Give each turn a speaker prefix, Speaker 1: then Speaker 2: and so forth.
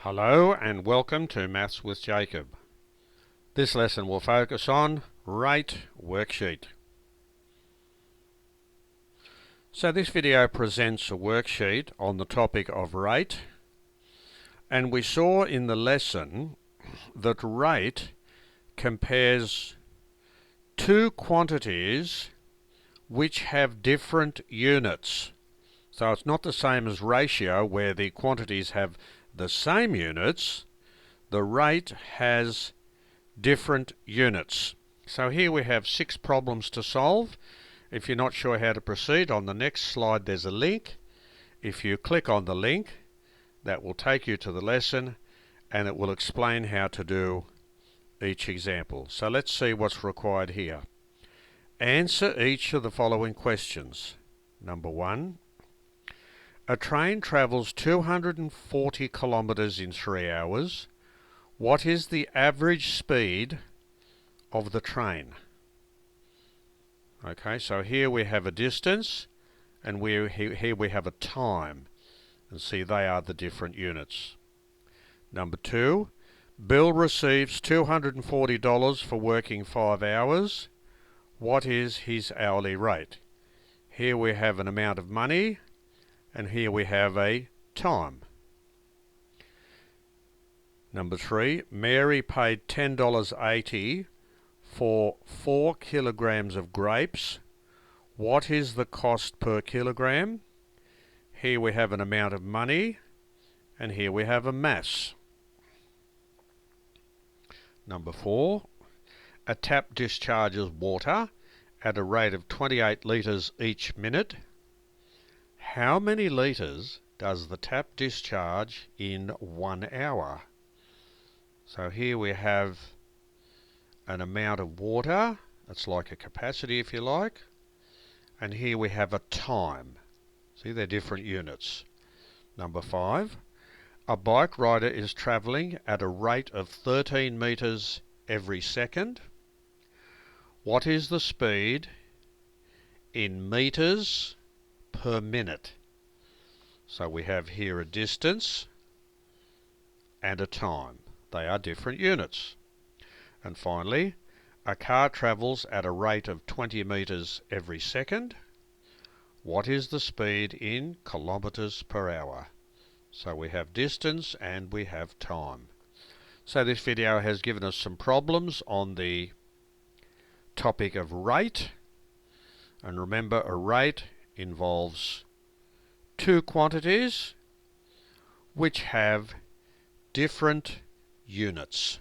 Speaker 1: Hello and welcome to Maths with Jacob. This lesson will focus on rate worksheet. So this video presents a worksheet on the topic of rate, and we saw in the lesson that rate compares two quantities which have different units. So it's not the same as ratio where the quantities have the same units. The rate has different units. So here we have 6 problems to solve. If you're not sure how to proceed, on the next slide there's a link. If you click on the link, that will take you to the lesson and it will explain how to do each example. So let's see what's required here. Answer each of the following questions. Number 1. A train travels 240 kilometres in 3 hours. What is the average speed of the train? Okay, so here we have a distance and here we have a time. And see, they are the different units. Number 2, Bill receives $240 for working 5 hours. What is his hourly rate? Here we have an amount of money and here we have a time. Number 3, Mary paid $10.80 for 4 kilograms of grapes. What is the cost per kilogram? Here we have an amount of money and here we have a mass. Number 4, a tap discharges water at a rate of 28 litres each minute. How many litres does the tap discharge in 1 hour? So here we have an amount of water, it's like a capacity if you like, and here we have a time. See, they're different units. Number 5, a bike rider is travelling at a rate of 13 metres every second. What is the speed in metres per minute? So we have here a distance and a time. They are different units. And finally, a car travels at a rate of 20 metres every second. What is the speed in kilometres per hour? So we have distance and we have time. So this video has given us some problems on the topic of rate. And remember, a rate involves two quantities which have different units.